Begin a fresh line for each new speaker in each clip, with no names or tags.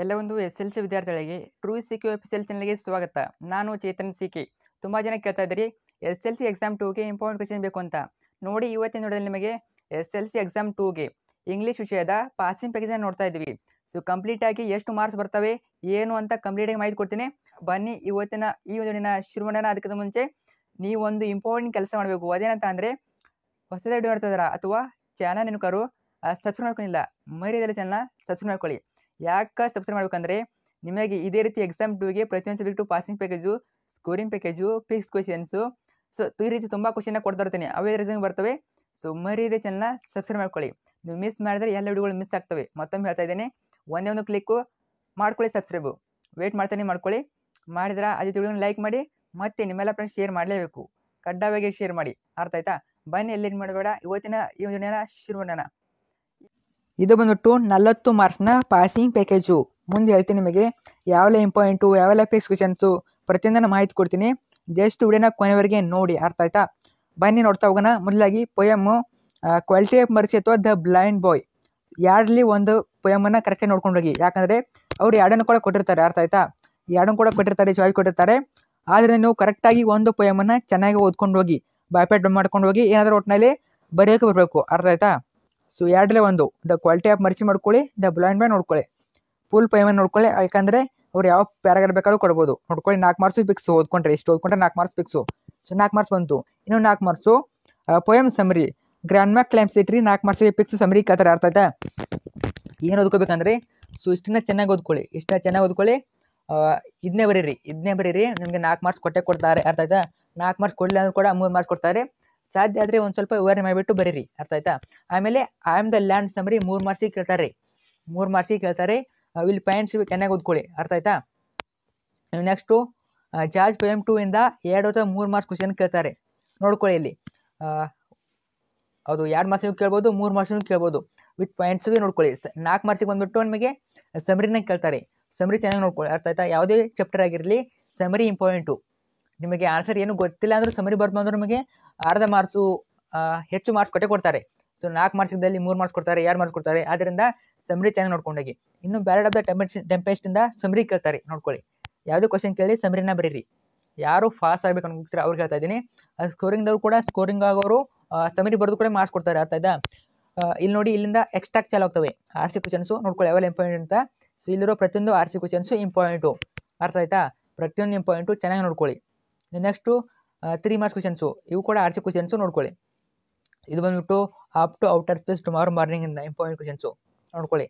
ಎಲ್ಲ ಒಂದು SLC ವಿದ್ಯಾರ್ಥಿಗಳಿಗೆ ಟ್ರೂ ಸಿಕ್ಯೂ ಎಫ್ಎಸ್ಎಲ್ ಚಾನಲ್ಗೆ ಸ್ವಾಗತ. ನಾನು ಚೇತನ್ ಸಿಕೆ. ತುಂಬ ಜನ ಕೇಳ್ತಾ ಇದ್ದೀರಿ SLC ಎಕ್ಸಾಮ್ 2ಗೆ ಇಂಪಾರ್ಟೆಂಟ್ ಕ್ವೆಶ್ಚನ್ ಬೇಕು ಅಂತ. ನೋಡಿ ಇವತ್ತಿನ ನೋಡೋದಲ್ಲಿ ನಿಮಗೆ SLC ಎಕ್ಸಾಮ್ 2ಗೆ ಇಂಗ್ಲೀಷ್ ವಿಷಯದ ಪಾಸಿಂಗ್ ಪ್ಯಾಕೇಜನ್ನು ನೋಡ್ತಾ ಇದ್ದೀವಿ. ಸೊ ಕಂಪ್ಲೀಟಾಗಿ ಎಷ್ಟು ಮಾರ್ಕ್ಸ್ ಬರ್ತವೆ ಏನು ಅಂತ ಕಂಪ್ಲೀಟಾಗಿ ಮಾಹಿತಿ ಕೊಡ್ತೀನಿ. ಬನ್ನಿ ಇವತ್ತಿನ ಈ ಒಂದು ಶುರು ಮಾಡೋಣ. ಅದಕ್ಕಿಂತ ಮುಂಚೆ ನೀವು ಒಂದು ಇಂಪಾರ್ಟೆಂಟ್ ಕೆಲಸ ಮಾಡಬೇಕು. ಅದೇನಂತ ಅಂದರೆ ಹೊಸದಾಗಿ ನೋಡ್ತಾ ಇದ್ದಾರಾ ಅಥವಾ ಚಾನಲ್ ನೆನಕರು ಸಬ್ಸ್ಕ್ರೈಬ್ ಮಾಡ್ಕೊಂಡಿಲ್ಲ, ಮರಿಯದಲ್ಲ ಚಾನಲ್ನ ಸಬ್ಸ್ಕ್ರೈಬ್ ಮಾಡ್ಕೊಳ್ಳಿ. ಯಾಕೆ ಸಬ್ಸ್ಕ್ರೈಬ್ ಮಾಡ್ಬೇಕಂದ್ರೆ ನಿಮಗೆ ಇದೇ ರೀತಿ ಎಕ್ಸಾಮ್ 2ಗೆ ಪ್ರತಿಯೊಂದು subject passing package, scoring package, fix questions, so ಈ ರೀತಿ ತುಂಬ ಕ್ವಶನ್ನ ಕೊಡ್ತಾ ಇರ್ತೀನಿ. ಅವೇ ರೀಸನ್ ಬರ್ತವೆ. ಸೊ ಮರಿಯದೆ ಚಾನಲ್ನ ಸಬ್ಸ್ಕ್ರೈಬ್ ಮಾಡ್ಕೊಳ್ಳಿ. ನೀವು ಮಿಸ್ ಮಾಡಿದ್ರೆ ಎಲ್ಲ ವಿಡಿಯೋಗಳು ಮಿಸ್ ಆಗ್ತವೆ. ಮತ್ತೊಮ್ಮೆ ಹೇಳ್ತಾ ಇದ್ದೀನಿ, ಒಂದೇ ಒಂದು ಕ್ಲಿಕ್ಕು ಮಾಡ್ಕೊಳ್ಳಿ, ಸಬ್ಸ್ಕ್ರೈಬು ವೇಟ್ ಮಾಡ್ತಾನೆ ಮಾಡ್ಕೊಳ್ಳಿ. ಮಾಡಿದ್ರೆ ಅದೇ ವಿಡಿಯೋನ ಲೈಕ್ ಮಾಡಿ, ಮತ್ತು ನಿಮ್ಮೆಲ್ಲ ಫ್ರೆಂಡ್ಸ್ ಶೇರ್ ಮಾಡಲೇಬೇಕು. ಕಡ್ಡಾಯವಾಗಿ ಶೇರ್ ಮಾಡಿ, ಅರ್ಥ ಆಯ್ತಾ? ಬನ್ನಿ ಎಲ್ಲಿ ಮಾಡಬೇಡ, ಇವತ್ತಿನ ಈ ವಿಡಿಯೋನ ಶುರು ಮಾಡೋಣ. ಇದು ಬಂದ್ಬಿಟ್ಟು 40 ಮಾರ್ಕ್ಸ್ನ ಪಾಸಿಂಗ್ ಪ್ಯಾಕೇಜು. ಮುಂದೆ ಹೇಳ್ತೀನಿ ನಿಮಗೆ ಯಾವೆಲ್ಲ ಇಂಪಾರ್ಟೆಂಟು, ಯಾವೆಲ್ಲ ಫಿಕ್ಸ್ ಕ್ವೆಶನ್ಸು ಪ್ರತಿಯೊಂದನ್ನು ಮಾಹಿತಿ ಕೊಡ್ತೀನಿ. ಜಸ್ಟ್ ವಿಡಿಯೋನ ಕೊನೆವರೆಗೆ ನೋಡಿ, ಅರ್ಥ ಆಯ್ತಾ? ಬನ್ನಿ ನೋಡ್ತಾ ಹೋಗೋಣ. ಮೊದಲಾಗಿ ಪೊಯಮ್ಮು ಕ್ವಾಲಿಟಿ ಆಫ್ ಮರ್ಸಿ ಅಥವಾ ದ ಬ್ಲೈಂಡ್ ಬಾಯ್, ಯಾರಲ್ಲಿ ಒಂದು ಪೊಯಮನ್ನು ಕರೆಕ್ಟಾಗಿ ನೋಡ್ಕೊಂಡು ಹೋಗಿ. ಯಾಕಂದರೆ ಅವರು ಎರಡನ್ನು ಕೂಡ ಕೊಟ್ಟಿರ್ತಾರೆ, ಅರ್ಥ ಆಯ್ತಾ? ಎರಡನ್ನು ಕೂಡ ಕೊಟ್ಟಿರ್ತಾರೆ, ಚಾಯ್ಸ್ ಕೊಟ್ಟಿರ್ತಾರೆ. ಆದರೆ ನೀವು ಕರೆಕ್ಟಾಗಿ ಒಂದು ಪೊಯಮನ್ನು ಚೆನ್ನಾಗಿ ಓದ್ಕೊಂಡು ಹೋಗಿ, ಬಾಯ್ಪಾಟ್ ಮಾಡ್ಕೊಂಡು ಹೋಗಿ, ಏನಾದರೂ ಒಟ್ಟಿನಲ್ಲಿ ಬರೆಯೋಕೆ ಬರಬೇಕು, ಅರ್ಥ ಆಯ್ತಾ? ಸೊ ಎರಡಲ್ಲೇ ಒಂದು, ದ ಕ್ವಾಲಿಟಿ ಆಫ್ ಮರ್ಸಿ ಮಾಡ್ಕೊಳ್ಳಿ, ದ ಬ್ಲೈಂಡ್ ಬಾಯ್ ನೋಡ್ಕೊಳ್ಳಿ, ಫುಲ್ ಪೊಯಮನ್ನು ನೋಡ್ಕೊಳ್ಳಿ. ಯಾಕಂದರೆ ಅವ್ರು ಯಾವ ಪ್ಯಾರಾಗ್ರಾಫ್ ಬೇಕಾದ್ರೂ ಕೊಡ್ಬೋದು. ನೋಡ್ಕೊಳ್ಳಿ, 4 ಮಾರ್ಕ್ಸು ಫಿಕ್ಸು. ಓದ್ಕೊಂಡ್ರೆ ಇಷ್ಟು ಓದ್ಕೊಂಡ್ರೆ 4 ಮಾರ್ಕ್ಸ್ ಫಿಕ್ಸು. ಸೊ 4 ಮಾರ್ಕ್ಸ್ ಬಂತು. ಇನ್ನು 4 marks poem summary, grandma climbs a tree 4 ಮಾರ್ಕ್ಸಿಗೆ ಫಿಕ್ಸ್ ಸಮರಿ ಕೇಳ್ತಾರೆ, ಅರ್ಥ ಆಯ್ತಾ? ಏನು ಓದ್ಕೋಬೇಕಂದ್ರೆ ಸೊ ಇಷ್ಟನ್ನ ಚೆನ್ನಾಗಿ ಓದ್ಕೊಳ್ಳಿ, ಇಷ್ಟನ್ನ ಚೆನ್ನಾಗಿ ಓದ್ಕೊಳ್ಳಿ. ಇದನ್ನೇ ಬರೀರಿ, ನಿಮಗೆ 4 ಮಾರ್ಕ್ಸ್ ಕೊಡ್ತಾರೆ, ಅರ್ಥ ಆಯ್ತಾ? 4 ಮಾರ್ಕ್ಸ್ ಕೊಡಲಿಲ್ಲ ಅಂದ್ರೂ ಕೂಡ 3 ಮಾರ್ಕ್ಸ್ ಕೊಡ್ತಾರೆ. ಸಾಧ್ಯ ಆದರೆ ಒಂದು ಸ್ವಲ್ಪ ವಿವರಣೆ ಮಾಡಿಬಿಟ್ಟು ಬರೀರಿ, ಅರ್ಥ ಆಯ್ತಾ? ಆಮೇಲೆ I am the land summary 3 ಮಾರ್ಕ್ಸಿಗೆ ಕೇಳ್ತಾರೆ. ವಿಲ್ ಪಾಯಿಂಟ್ಸ್ ಚೆನ್ನಾಗಿ ಓದ್ಕೊಳ್ಳಿ, ಅರ್ಥ ಆಯ್ತಾ? ನೆಕ್ಸ್ಟು ಜಾರ್ಜ್ ಪೊಯಮ್ 2 ಇಂದ 2 ಅಥವಾ 3 ಮಾರ್ಕ್ಸ್ ಕ್ವಶನ್ ಕೇಳ್ತಾರೆ, ನೋಡ್ಕೊಳ್ಳಿ. ಇಲ್ಲಿ ಅದು 2 ಮಾರ್ಕ್ಸಿಗೂ ಕೇಳ್ಬೋದು, 3 ಮಾರ್ಕ್ಸಿಗೂ ಕೇಳ್ಬೋದು. ವಿತ್ ಪಾಯಿಂಟ್ಸ್ ನೋಡ್ಕೊಳ್ಳಿ. 4 ಮಾರ್ಕ್ಸಿಗೆ ಬಂದುಬಿಟ್ಟು ನಿಮಗೆ ಸಮರಿನ ಕೇಳ್ತಾರೆ. ಸಮರಿ ಚೆನ್ನಾಗಿ ನೋಡ್ಕೊಳ್ಳಿ, ಅರ್ಥ ಆಯ್ತಾ? ಯಾವುದೇ ಚಾಪ್ಟರ್ ಆಗಿರಲಿ ಸಮರಿ ಇಂಪಾರ್ಟೆಂಟು. ನಿಮಗೆ ಆನ್ಸರ್ ಏನು ಗೊತ್ತಿಲ್ಲ ಅಂದರೂ ಸಮರಿ ಬರ್ತು ಅಂದ್ರೆ ನಿಮಗೆ ಅರ್ಧ ಮಾರ್ಕ್ಸು ಹೆಚ್ಚು ಮಾರ್ಕ್ಸ್ ಕೊಡ್ತಾರೆ. ಸೊ 4 ಮಾರ್ಕ್ಸಿಂದಲ್ಲಿ 3 ಮಾರ್ಕ್ಸ್ ಕೊಡ್ತಾರೆ, 2 ಮಾರ್ಕ್ಸ್ ಕೊಡ್ತಾರೆ. ಆದ್ದರಿಂದ ಸಮರಿ ಚೆನ್ನಾಗಿ ನೋಡ್ಕೊಂಡೋಗಿ. ಇನ್ನು ಬ್ಯಾರೆಡ್ ಆಫ್ ದ ಟೆಂಪೆಸ್ಟಿಂದ ಸಮರಿ ಕೇಳ್ತಾರೆ, ನೋಡ್ಕೊಳ್ಳಿ. ಯಾವುದೇ ಕ್ವಶನ್ ಕೇಳಿ ಸಮರಿನ ಬರೀರಿ. ಯಾರು ಪಾಸ್ ಆಗಬೇಕು ಅನ್ಕೋತೀರ ಅವ್ರು ಹೇಳ್ತಾ ಇದ್ದೀನಿ. ಸ್ಕೋರಿಂಗ್ದವ್ರು ಕೂಡ ಸ್ಕೋರಿಂಗ್ ಆಗೋರು ಸಮರಿ ಬರೆದು ಕೂಡ ಮಾರ್ಕ್ಸ್ ಕೊಡ್ತಾರೆ, ಅರ್ಥ ಆಯ್ತಾ? ಇಲ್ಲಿ ನೋಡಿ, ಇಲ್ಲಿಂದ ಎಕ್ಸ್ಟ್ರಾಕ್ಟ್ ಚಾಲು ಆಗ್ತವೆ RC ಕ್ವಶನ್ಸು, ನೋಡ್ಕೊಳ್ಳಿ ಯಾವೆಲ್ಲ ಇಂಪಾರ್ಟೆಂಟ್ ಅಂತ. ಸೊ ಇಲ್ಲಿರೋ ಪ್ರತಿಯೊಂದು RC ಕ್ವಶನ್ಸು ಇಂಪಾರ್ಟೆಂಟು, ಅರ್ಥ ಆಯ್ತಾ? ಪ್ರತಿಯೊಂದು ಇಂಪಾರ್ಟೆಂಟು, ಚೆನ್ನಾಗಿ ನೋಡ್ಕೊಳ್ಳಿ. ನೆಕ್ಸ್ಟು 3 ಮಾರ್ಕ್ಸ್ ಕ್ವಶನ್ಸು, ಇವು ಕೂಡ RC ಕ್ವಶನ್ಸು ನೋಡ್ಕೊಳ್ಳಿ. ಇದು ಬಂದುಬಿಟ್ಟು up to outer space tomorrow ಮಾರ್ನಿಂಗಿಂದ ಇಂಪಾರ್ಟೆಂಟ್ ಕ್ವಶನ್ಸು ನೋಡ್ಕೊಳ್ಳಿ.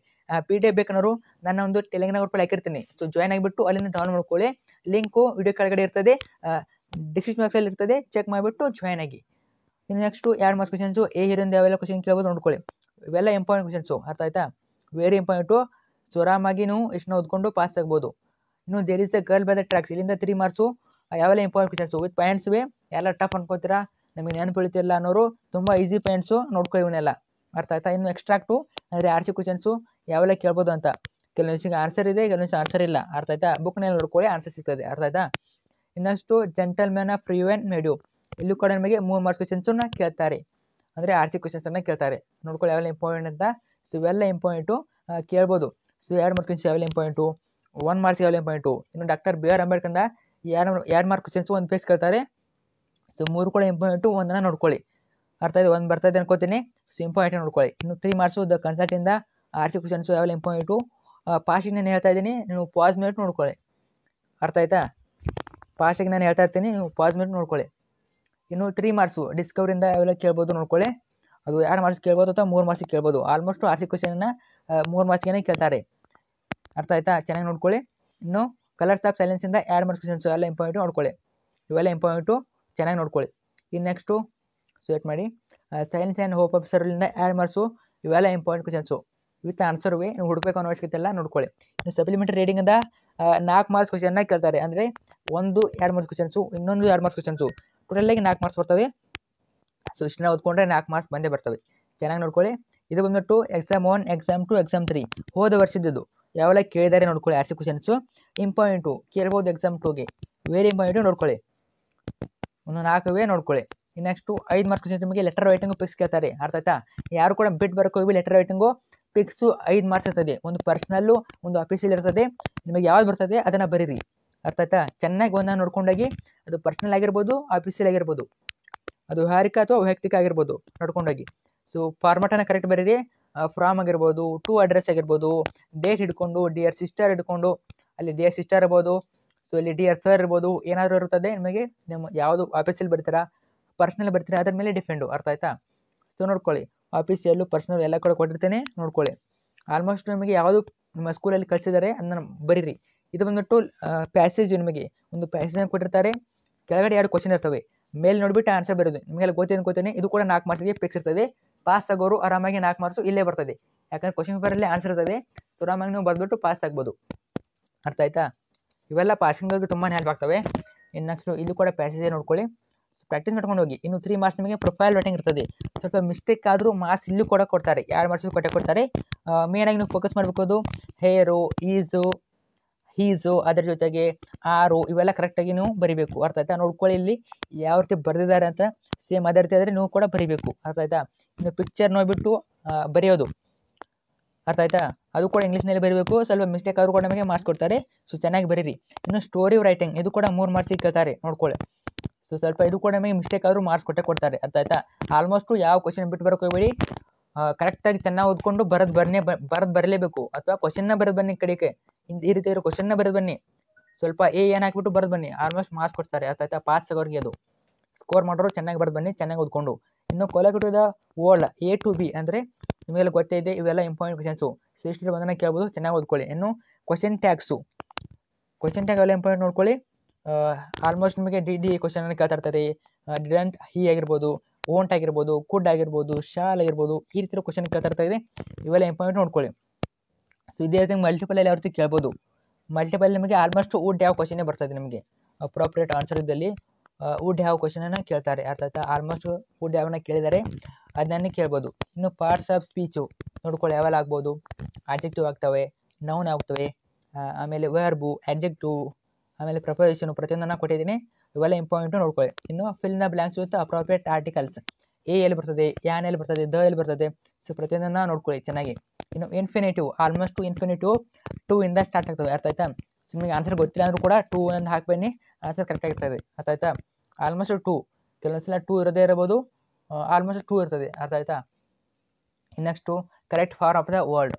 PDF ಬೇಕನ್ನೋರು ನನ್ನ ಒಂದು ಟೆಲಿಗ್ರಾಮ್ ಗ್ರೂಪಲ್ಲಿ ಹಾಕಿರ್ತೀನಿ. ಸೊ ಜಾಯ್ನ್ ಆಗಿಬಿಟ್ಟು ಅಲ್ಲಿಂದ ಡೌನ್ಲೋಡ್ ಮಾಡ್ಕೊಳ್ಳಿ. ಲಿಂಕು ವಿಡಿಯೋ ಕೆಳಗಡೆ ಇರ್ತದೆ, ಡಿಸ್ಕ್ರಿಪ್ಷನ್ ಬಾಕ್ಸಲ್ಲಿ ಇರ್ತದೆ, ಚೆಕ್ ಮಾಡಿಬಿಟ್ಟು ಜಾಯ್ನ್ ಆಗಿ. ಇನ್ನು ನೆಕ್ಸ್ಟು 2 ಮಾರ್ಕ್ಸ್ ಕ್ವಶನ್ಸು, ಎ ಹೀರೋಯಿಂದ ಯಾವೆಲ್ಲ ಕ್ವಶನ್ ಕೇಳ್ಬೋದು ನೋಡ್ಕೊಳ್ಳಿ. ಇವೆಲ್ಲ ಇಂಪಾರ್ಟೆಂಟ್ ಕ್ವಶನ್ಸು, ಅರ್ಥ ಆಯ್ತಾ? Very important. ಸೊ ಆರಾಮಾಗಿ ನೀವು ಇಷ್ಟನ್ನ ಓದ್ಕೊಂಡು ಪಾಸ್ ಆಗ್ಬೋದು. ಇನ್ನು there is the girl by the tracks, ಇಲ್ಲಿಂದ 3 ಮಾರ್ಕ್ಸು, ಯಾವೆಲ್ಲ ಇಂಪಾರ್ಟೆಂಟ್ ಕ್ವಶನ್ಸು ವಿತ್ ಪಾಯಿಂಟ್ಸ್ವೆ. ಎಲ್ಲ ಟಫ್ ಅನ್ಕೋತೀರಾ, ನಮಗೆ ನೆನಪು ಉಳಿತಿಲ್ಲ ಅನ್ನೋರು ತುಂಬ ಈಸಿ ಪಾಯಿಂಟ್ಸು ನೋಡ್ಕೊಳ್ಳಿ, ಇವನ್ನೆಲ್ಲ, ಅರ್ಥ ಆಯ್ತಾ? ಇನ್ನು ಎಕ್ಸ್ಟ್ರಾಕ್ಟು ಅಂದರೆ RC ಕ್ವಶನ್ಸು ಯಾವೆಲ್ಲ ಕೇಳ್ಬೋದು ಅಂತ. ಕೆಲವೊಂದಿಗೆ ಆನ್ಸರ್ ಇದೆ, ಕೆಲವೊಂದು ಆನ್ಸರ್ ಇಲ್ಲ, ಅರ್ಥ ಆಯ್ತಾ? ಬುಕ್ನಲ್ಲಿ ನೋಡ್ಕೊಳ್ಳಿ, ಆನ್ಸರ್ ಸಿಗ್ತದೆ, ಅರ್ಥ ಆಯ್ತಾ? ಇನ್ನಷ್ಟು ಜೆಂಟಲ್ಮ್ಯಾನ್ ಆಫ್ ಫ್ರೀವೆನ್ ಮೇಡ್ಯೂ, ಇಲ್ಲೂ ಕೂಡ ನಿಮಗೆ 3 ಮಾರ್ಕ್ಸ್ ಕ್ವಶನ್ಸನ್ನ ಕೇಳ್ತಾರೆ, ಅಂದರೆ RC ಕ್ವಶನ್ಸನ್ನು ಕೇಳ್ತಾರೆ. ನೋಡ್ಕೊಳ್ಳಿ ಯಾವೆಲ್ಲ ಇಂಪಾರ್ಟೆಂಟ್ ಅಂತ. ಸೊ ಇವೆಲ್ಲ ಇಂಪಾರ್ಟೆಂಟು ಕೇಳ್ಬೋದು. ಸೊ 2 ಮಾರ್ಕ್ಸ್ ಕ್ವಶನ್ಸ್ ಯಾವೆಲ್ಲ ಇಂಪಾರ್ಟೆಂಟು, 1 ಮಾರ್ಕ್ಸ್ ಯಾವೆಲ್ಲ ಇಂಪಾರ್ಟೆಂಟು. ಇನ್ನು doctor BR ಅಂಬೇಡ್ಕರ್ನ 2 marks questions, 1 page ಕೇಳ್ತಾರೆ. ಸೊ 3 ಕೂಡ ಇಂಪಾರ್ಟೆಂಟು, 1 ನೋಡ್ಕೊಳ್ಳಿ, ಅರ್ಥ ಇದೆ? 1 ಬರ್ತದೆ ಅನ್ಕೋತೀನಿ. ಸೊ ಇಂಪಾರ್ಟೆಂಟ್ ನೋಡ್ಕೊಳ್ಳಿ. ಇನ್ನು 3 ಮಾರ್ಕ್ಸು ದ ಕನ್ಸಲ್ಟಿಂದ RC ಕ್ವಶನ್ಸು ಯಾವೆಲ್ಲ ಇಂಪಾರ್ಟೆಂಟು. ಪಾಸ್ಟಿಗೆ ನಾನು ಹೇಳ್ತಾ ಇದ್ದೀನಿ, ನೀವು ಪಾಸ್ ಮಿನಿಟ್ ನೋಡ್ಕೊಳ್ಳಿ, ಅರ್ಥ ಆಯ್ತಾ? ಪಾಸ್ಟಿಗೆ ನಾನು ಹೇಳ್ತಾ ಇರ್ತೀನಿ, ನೀವು ಪಾಸ್ ಮಿನಿಟ್ ನೋಡ್ಕೊಳ್ಳಿ. ಇನ್ನು 3 ಮಾರ್ಕ್ಸು ಡಿಸ್ಕವರಿಂದ ಯಾವೆಲ್ಲ ಕೇಳ್ಬೋದು ನೋಡ್ಕೊಳ್ಳಿ. ಅದು 2 ಮಾರ್ಕ್ಸ್ ಕೇಳ್ಬೋದು ಅಥವಾ 3 ಮಾರ್ಕ್ಸಿಗೆ ಕೇಳ್ಬೋದು. ಆಲ್ಮೋಸ್ಟು RC ಕ್ವಶನನ್ನು 3 ಮಾರ್ಕ್ಸ್ಗೆ ಕೇಳ್ತಾರೆ, ಅರ್ಥ ಆಯ್ತಾ? ಚೆನ್ನಾಗಿ ನೋಡ್ಕೊಳ್ಳಿ. ಇನ್ನು ಕಲರ್ಸ್ ಆಫ್ ಸೈಲೆನ್ಸಿಂದ 2 ಮಾರ್ಕ್ಸ್ ಕ್ವಶನ್ಸು ಎಲ್ಲ ಇಂಪಾರ್ಟೆಂಟು ನೋಡ್ಕೊಳ್ಳಿ. ಇವೆಲ್ಲ ಇಂಪಾರ್ಟೆಂಟು, ಚೆನ್ನಾಗಿ ನೋಡ್ಕೊಳ್ಳಿ. ಇನ್ನು ನೆಕ್ಸ್ಟು ವೇಟ್ ಮಾಡಿ, ಸೈನ್ಸ್ ಆ್ಯಂಡ್ ಹೋಪ್ ಆಫ್ ಸರ್ವಿಂದ 2 ಮಾರ್ಕ್ಸು, ಇವೆಲ್ಲ ಇಂಪಾರ್ಟೆಂಟ್ ಕ್ವಶನ್ಸು ವಿತ್ ಆನ್ಸರ್ವೇ. ನೀವು ಹುಡುಕಬೇಕು ಅನ್ನೋ ಅವಶ್ಯಕತೆ ಎಲ್ಲ ನೋಡ್ಕೊಳ್ಳಿ. ಇನ್ನು ಸಪ್ಲಿಮೆಂಟರಿ ರೀಡಿಂಗಿಂದ 4 ಮಾರ್ಕ್ಸ್ ಕ್ವಶನ್ನ ಕೇಳ್ತಾರೆ, ಅಂದರೆ 2 ಮಾರ್ಕ್ಸ್ ಕ್ವಶನ್ಸು, ಇನ್ನೊಂದು 2 ಮಾರ್ಕ್ಸ್ ಕ್ವಶನ್ಸು, ಟೋಟಲಾಗಿ 4 ಮಾರ್ಕ್ಸ್ ಬರ್ತವೆ. ಸೊ ಇಷ್ಟನ್ನ ಓದ್ಕೊಂಡ್ರೆ 4 ಮಾರ್ಕ್ಸ್ ಬಂದೇ ಬರ್ತವೆ, ಚೆನ್ನಾಗಿ ನೋಡ್ಕೊಳ್ಳಿ. ಇದು ಬಂದ್ಬಿಟ್ಟು ಎಕ್ಸಾಮ್ 1, ಎಕ್ಸಾಮ್ 2, ಎಕ್ಸಾಮ್ 3 ಹೋದ ವರ್ಷದ್ದು ಯಾವೆಲ್ಲ ಕೇಳಿದ್ದಾರೆ ನೋಡ್ಕೊಳ್ಳಿ. RC ಕ್ವಶನ್ಸು ಇಂಪಾರ್ಟೆಂಟು ಕೇಳ್ಬೋದು ಎಕ್ಸಾಮ್ 2ಗೆ, ವೆರಿ ಇಂಪಾರ್ಟೆಂಟು ನೋಡ್ಕೊಳ್ಳಿ. ಒಂದು 4 ನೋಡ್ಕೊಳ್ಳಿ. ನೆಕ್ಸ್ಟು 5 ಮಾರ್ಕ್ಸ್ ಕ್ವಶನ್ಸ್ ನಿಮಗೆ ಲೆಟರ್ ರೈಟಿಂಗು ಫಿಕ್ಸ್ ಕೇಳ್ತಾರೆ, ಅರ್ಥ ಆಯ್ತಾ? ಯಾರು ಕೂಡ ಬಿಟ್ಟು ಬರೋಕೆ ಹೋಗಿ ಲೆಟರ್ ರೈಟಿಂಗು ಪಿಕ್ಸು 5 ಮಾರ್ಕ್ಸ್ ಇರ್ತದೆ. ಒಂದು ಪರ್ಸ್ನಲ್ಲು, ಒಂದು ಅಫೀಸಿಯಲ್ ಇರ್ತದೆ. ನಿಮಗೆ ಯಾವ್ದು ಬರ್ತದೆ ಅದನ್ನು ಬರೀರಿ. ಅರ್ಥ ಆಯ್ತಾ? ಚೆನ್ನಾಗಿ ಒಂದನ್ನು ನೋಡ್ಕೊಂಡೋಗಿ, ಅದು ಪರ್ಸ್ನಲ್ ಆಗಿರ್ಬೋದು, ಅಫೀಸಿಯಲ್ ಆಗಿರ್ಬೋದು, ಅದು ವ್ಯವಹಾರಿಕ ಅಥವಾ ವೈಯಕ್ತಿಕ ಆಗಿರ್ಬೋದು, ನೋಡ್ಕೊಂಡೋಗಿ. ಸೊ ಫಾರ್ಮೆಟನ್ನು ಕರೆಕ್ಟ್ ಬರೀರಿ. ಫ್ರಾಮ್ ಆಗಿರ್ಬೋದು, ಟು ಅಡ್ರೆಸ್ ಆಗಿರ್ಬೋದು, ಡೇಟ್ ಹಿಡ್ಕೊಂಡು, ಡಿಯರ್ ಸಿಸ್ಟರ್ ಹಿಡ್ಕೊಂಡು, ಅಲ್ಲಿ ಡಿಯರ್ ಸಿಸ್ಟರ್ ಇರ್ಬೋದು, ಸೊ ಇಲ್ಲಿ ಡಿಯರ್ ಸರ್ ಇರ್ಬೋದು, ಏನಾದರೂ ಇರ್ತದೆ ನಿಮಗೆ. ನಿಮ್ಮ ಯಾವುದು ಆಫೀಸಲ್ಲಿ ಬರ್ತೀರಾ, ಪರ್ಸ್ನಲ್ ಬರ್ತೀರಾ, ಅದ್ರ ಮೇಲೆ ಡಿಪೆಂಡು. ಅರ್ಥ ಆಯ್ತಾ? ಸೊ ನೋಡ್ಕೊಳ್ಳಿ, ಆಫೀಸಿಯಲ್ಲು ಪರ್ಸ್ನಲ್ ಎಲ್ಲ ಕಡೆ ಕೊಟ್ಟಿರ್ತೇನೆ, ನೋಡ್ಕೊಳ್ಳಿ. ಆಲ್ಮೋಸ್ಟ್ ನಿಮಗೆ ಯಾವುದು ನಿಮ್ಮ ಸ್ಕೂಲಲ್ಲಿ ಕಳಿಸಿದ್ದಾರೆ ಅದನ್ನು ಬರೀರಿ. ಇದು ಬಂದ್ಬಿಟ್ಟು ಪ್ಯಾಸೇಜ್. ನಿಮಗೆ ಒಂದು ಪ್ಯಾಸೇಜನ್ನು ಕೊಟ್ಟಿರ್ತಾರೆ, ಕೆಳಗಡೆ 2 ಕ್ವಶನ್ ಇರ್ತವೆ, ಮೇಲೆ ನೋಡಿಬಿಟ್ಟು ಆನ್ಸರ್ ಬರೋದು. ನಿಮಗೆಲ್ಲ ಗೊತ್ತೇನೆ. ಇದು ಕೂಡ 4 ಮಾರ್ಕ್ಸಿಗೆ ಫಿಕ್ಸ್ ಇರ್ತದೆ. ಪಾಸ್ ಆಗೋರು ಆರಾಮಾಗಿ 4 ಮಾರ್ಕ್ಸು ಇಲ್ಲೇ ಬರ್ತದೆ, ಯಾಕಂದರೆ ಕ್ವಶನ್ ಪೇಪರಲ್ಲಿ ಆನ್ಸರ್ ಇರ್ತದೆ. ಸೊ ಆರಾಮಾಗಿ ನೀವು ಬರೆದ್ಬಿಟ್ಟು ಪಾಸ್ ಆಗ್ಬೋದು. ಅರ್ಥ ಆಯ್ತಾ? ಇವೆಲ್ಲ ಪಾಸಿಂಗ್ಗೆ ತುಂಬಾ ಹೆಲ್ಪ್ ಆಗ್ತವೆ. ಇನ್ನು ನೆಕ್ಸ್ಟು ಇದು ಕೂಡ ಪ್ಯಾಸೇಜೇ ನೋಡ್ಕೊಳ್ಳಿ. ಸೊ ಪ್ರಾಕ್ಟೀಸ್ ಮಾಡ್ಕೊಂಡು ಹೋಗಿ. ಇನ್ನು 3 ಮಾರ್ಕ್ಸ್ ನಿಮಗೆ ಪ್ರೊಫೈಲ್ ರೈಟಿಂಗ್ ಇರ್ತದೆ. ಸ್ವಲ್ಪ ಮಿಸ್ಟೇಕ್ ಆದರೂ ಮಾರ್ಕ್ಸ್ ಇಲ್ಲೂ ಕೂಡ ಕೊಡ್ತಾರೆ, 2 ಮಾರ್ಕ್ಸ್ ಕೊಡ್ತಾರೆ. ಮೇನಾಗಿ ನೀವು ಫೋಕಸ್ ಮಾಡಬೇಕು. ಅದು ಹೇರು, ಹೀಸು, ಅದರ ಜೊತೆಗೆ ಆರು, ಇವೆಲ್ಲ ಕರೆಕ್ಟಾಗಿ ನೀವು ಬರಿಬೇಕು. ಅರ್ಥ ಆಯ್ತಾ? ನೋಡ್ಕೊಳ್ಳಿ ಇಲ್ಲಿ ಯಾವ ರೀತಿ ಬರೆದಿದ್ದಾರೆ ಅಂತ. ಸೇಮ್ ಅದೇ ರೀತಿ ಆದರೆ ನೀವು ಕೂಡ ಬರಿಬೇಕು. ಅರ್ಥ ಆಯ್ತಾ? ಇನ್ನು ಪಿಕ್ಚರ್ ನೋಡಿಬಿಟ್ಟು ಬರೆಯೋದು. ಅರ್ಥ ಆಯ್ತಾ? ಅದು ಕೂಡ ಇಂಗ್ಲೀಷ್ನಲ್ಲಿ ಬರೀಬೇಕು. ಸ್ವಲ್ಪ ಮಿಸ್ಟೇಕ್ ಆದರೂ ಕೂಡ ನಮಗೆ ಮಾರ್ಕ್ಸ್ ಕೊಡ್ತಾರೆ. ಸೊ ಚೆನ್ನಾಗಿ ಬರೀರಿ. ಇನ್ನು ಸ್ಟೋರಿ ರೈಟಿಂಗ್, ಇದು ಕೂಡ 3 ಮಾರ್ಕ್ಸಿಗೆ ಕೇಳ್ತಾರೆ, ನೋಡ್ಕೊಳ್ಳಿ. ಸೊ ಸ್ವಲ್ಪ ಇದು ಕೂಡ ನಮಗೆ ಮಿಸ್ಟೇಕ್ ಆದರೂ ಮಾರ್ಕ್ಸ್ ಕೊಡ್ತಾರೆ. ಅರ್ಥ ಆಯ್ತಾ? ಆಲ್ಮೋಸ್ಟು ಯಾವ ಕ್ವಶನ್ ಬಿಟ್ಟು ಬರೋಕೆ ಹೋಗಬೇಡಿ. ಕರೆಕ್ಟಾಗಿ ಚೆನ್ನಾಗಿ ಓದ್ಕೊಂಡು ಬರೆದು ಬರಲೇಬೇಕು. ಅಥವಾ ಕ್ವಶನ್ನ ಬರೆದು ಬನ್ನಿ. ಕಡೆಗೆ ಈ ರೀತಿ ಇರೋ ಕ್ವಶನ್ನ ಬರೆದು ಬನ್ನಿ. ಸ್ವಲ್ಪ ಏನು ಹಾಕ್ಬಿಟ್ಟು ಬರೆದು ಬನ್ನಿ, ಆಲ್ಮೋಸ್ಟ್ ಮಾರ್ಕ್ಸ್ ಕೊಡ್ತಾರೆ. ಅರ್ಥ ಆಯ್ತಾ? ಪಾಸ್ ಆಗೋರಿಗೆ ಅದು ಸ್ಕೋರ್ ಮಾಡೋರು ಚೆನ್ನಾಗಿ ಬರೆದು ಬನ್ನಿ, ಚೆನ್ನಾಗಿ ಓದ್ಕೊಂಡು. ಇನ್ನು ಕೊಲಗಟ್ಟುದ ವರ್ಡ್ A to B ಅಂದರೆ ನಿಮಗೆಲ್ಲ ಗೊತ್ತೇ ಇದೆ. ಇವೆಲ್ಲ ಇಂಪಾರ್ಟೆಂಟ್ ಕ್ವಶನ್ಸು. ಸೊ ಇಷ್ಟು ಬಂದನ್ನು ಕೇಳ್ಬೋದು, ಚೆನ್ನಾಗಿ ಓದ್ಕೊಳ್ಳಿ. ಇನ್ನು ಕ್ವಶನ್ ಟ್ಯಾಗ್ ಎಲ್ಲ ಇಂಪಾರ್ಟೆಂಟ್ ನೋಡ್ಕೊಳ್ಳಿ. ಆಲ್ಮೋಸ್ಟ್ ನಿಮಗೆ ಡಿ ಕ್ವಶನನ್ನು ಕೇಳ್ತಾ ಇರ್ತಾರೆ. ಡಿಡಂಟ್, ಹಿ ಆಗಿರ್ಬೋದು, ಓಂಟ್ ಆಗಿರ್ಬೋದು, ಕುಡ್ ಆಗಿರ್ಬೋದು, ಶಾಲ್ ಆಗಿರ್ಬೋದು, ಈ ರೀತಿ ಕ್ವಶನ್ ಕೇಳ್ತಾ ಇರ್ತಾರೆ. ಇವೆಲ್ಲ ಇಂಪಾರ್ಟೆಂಟ್ ನೋಡ್ಕೊಳ್ಳಿ. ಸೊ ಇದೇ ರೀತಿ ಮಲ್ಟಿಪಲಲ್ಲಿ ಯಾವ ರೀತಿ ಕೇಳ್ಬೋದು. ಮಲ್ಟಿಪಲ್ ನಿಮಗೆ ಆಲ್ಮೋಸ್ಟ್ ವುಡ್ ಯಾವ ಕ್ವಶನೇ ಬರ್ತದೆ ನಿಮಗೆ. ಅಪ್ರೋಪ್ರಿಯೇಟ್ ಆನ್ಸರ್ ಇದ್ದಲ್ಲಿ ವುಡ್ ಯಾವ ಕ್ವಶನನ್ನು ಕೇಳ್ತಾರೆ. ಅರ್ಥ ಆಯ್ತಾ? ಆಲ್ಮೋಸ್ಟ್ ವುಡ್ ಯಾವನ್ನ ಕೇಳಿದ್ದಾರೆ ಅದನ್ನೇ ಕೇಳ್ಬೋದು. ಇನ್ನು ಪಾರ್ಟ್ಸ್ ಆಫ್ ಸ್ಪೀಚು ನೋಡ್ಕೊಳ್ಳಿ, ಯಾವೆಲ್ಲ ಆಗ್ಬೋದು. ಆಬ್ಜೆಕ್ಟಿವ್ ಆಗ್ತವೆ, ನೌನ್ ಆಗ್ತವೆ, ಆಮೇಲೆ ವರ್ಬು, ಆಬ್ಜೆಕ್ಟಿವ್, ಆಮೇಲೆ ಪ್ರಪೋಸಿಷನು, ಪ್ರತಿಯೊಂದನ್ನು ಕೊಟ್ಟಿದ್ದೀನಿ. ಇವೆಲ್ಲ ಇಂಪಾರ್ಟೆಂಟು ನೋಡ್ಕೊಳ್ಳಿ. ಇನ್ನು fill the blanks with appropriate articles. ಎಲ್ಲಿ ಬರ್ತದೆ, ಯಾನ್ ಎಲ್ಲಿ ಬರ್ತದೆ, ದ ಎಲ್ಲಿ ಬರ್ತದೆ. ಸೊ ಪ್ರತಿಯೊಂದನ್ನು ನೋಡ್ಕೊಳ್ಳಿ ಚೆನ್ನಾಗಿ. ಇನ್ನು ಇನ್ಫಿನಿಟಿವ್, ಆಲ್ಮೋಸ್ಟ್ ಇನ್ಫಿನಿಟಿವ್ 2 ಇಂದ ಸ್ಟಾರ್ಟ್ ಆಗ್ತವೆ. ಅರ್ಥ ಆಯ್ತಾ? ಸೊ ನಿಮಗೆ ಆನ್ಸರ್ ಗೊತ್ತಿಲ್ಲ ಅಂದರೂ ಕೂಡ 2 ಅಂತ ಹಾಕ್ಬನ್ನಿ, ಆನ್ಸರ್ ಕರೆಕ್ಟಾಗಿರ್ತದೆ. ಅರ್ಥ ಆಯ್ತಾ? ಆಲ್ಮೋಸ್ಟ್ 2, ಕೆಲವೊಂದು ಸಲ 2 ಇರೋದೇ ಇರ್ಬೋದು, ಆಲ್ಮೋಸ್ಟ್ 2 ಇರ್ತದೆ. ಅರ್ಥ ಆಯ್ತಾ? Next correct form of the word,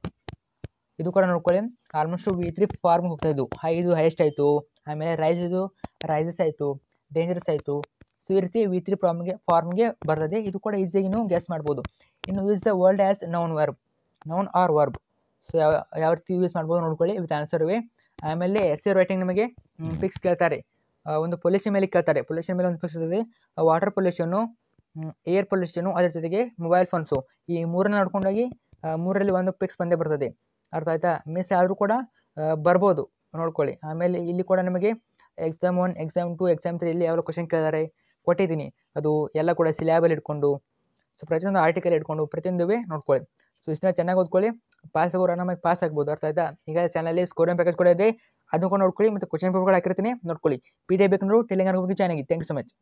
ಇದು ಕೂಡ ನೋಡ್ಕೊಳ್ಳಿ. ಆಲ್ಮೋಸ್ಟ್ V3 ಫಾರ್ಮ್ಗೆ ಹೋಗ್ತಾ ಇದ್ದು. ಹೈದು ಹೈಯೆಸ್ಟ್ ಆಯಿತು, ಆಮೇಲೆ ರೈಸಸ್ ಆಯಿತು, ಡೇಂಜರಸ್ ಆಯಿತು. ಸೊ ಈ ರೀತಿ V3 ಫಾರ್ಮ್ಗೆ ಬರ್ತದೆ. ಇದು ಕೂಡ ಈಸಿಯಾಗಿ ನೀವು ಗೆಸ್ ಮಾಡ್ಬೋದು. ಇನ್ನು use the word as noun R verb. So ಯಾವ ರೀತಿ ಯೂಸ್ ಮಾಡ್ಬೋದು ನೋಡ್ಕೊಳ್ಳಿ ವಿತ್ ಆನ್ಸರ್ ವೇ. ಆಮೇಲೆ ಎಸ್ಸೆ ರೈಟಿಂಗ್ ನಿಮಗೆ ಫಿಕ್ಸ್ ಕೇಳ್ತಾರೆ. ಒಂದು ಪೊಲ್ಯೂಷನ್ ಮೇಲೆ ಕೇಳ್ತಾರೆ. ಪೊಲ್ಯೂಷನ್ ಮೇಲೆ ಒಂದು ಫಿಕ್ಸ್ ಇರ್ತದೆ. ವಾಟರ್ ಪೊಲ್ಯೂಷನ್ನು, ಏರ್ ಪೊಲ್ಯೂಷನ್ನು, ಅದರ ಜೊತೆಗೆ ಮೊಬೈಲ್ ಫೋನ್ಸು. ಈ 3ನ್ನ ನೋಡ್ಕೊಂಡೋಗಿ 3ರಲ್ಲಿ ಒಂದು ಫಿಕ್ಸ್ ಬಂದೇ ಬರ್ತದೆ. ಅರ್ಥ ಆಯ್ತಾ? ಮಿಸ್ ಆದರೂ ಕೂಡ ಬರ್ಬೋದು, ನೋಡ್ಕೊಳ್ಳಿ. ಆಮೇಲೆ ಇಲ್ಲಿ ಕೂಡ ನಿಮಗೆ ಎಕ್ಸಾಮ್ 1, ಎಕ್ಸಾಮ್ 2, ಎಕ್ಸಾಮ್ 3 ಇಲ್ಲಿ ಯಾವೆಲ್ಲ ಕ್ವಶನ್ ಕೇಳಿದ್ದಾರೆ ಕೊಟ್ಟಿದ್ದೀನಿ. ಅದು ಎಲ್ಲ ಕೂಡ ಸಿಲ್ಯಾಬಲ್ ಇಟ್ಕೊಂಡು, ಸೊ ಪ್ರತಿಯೊಂದು ಆರ್ಟಿಕಲ್ ಇಟ್ಕೊಂಡು ಪ್ರತಿಯೊಂದುವೇ ನೋಡ್ಕೊಳ್ಳಿ. ಸೊ ಇಷ್ಟನ್ನ ಚೆನ್ನಾಗಿ ಓದ್ಕೊಳ್ಳಿ. ಪಾಸ್ ಆಗೋರು ನಮಗೆ ಪಾಸ್ ಆಗ್ಬೋದು. ಅರ್ಥ ಆಯ್ತಾ? ಈಗ ಚಾನಲಲ್ಲಿ ಸ್ಕೋರಿಂಗ್ ಪ್ಯಾಕೇಜ್ ಕೂಡ ಇದೆ, ಅದನ್ನು ಕೂಡ ನೋಡ್ಕೊಳ್ಳಿ. ಮತ್ತು ಕ್ವಶನ್ ಪೇಪರ್ಗಳು ಹಾಕಿರ್ತೀನಿ, ನೋಡ್ಕೊಳ್ಳಿ. PDF ಬೇಕಂದ್ರೂ ಟೆಲಿಗ್ರಾಮ್ ಗ್ರೂಪ್ಗೆ ಜಾಯ್ನ್ ಆಗಿ. Thank you so much.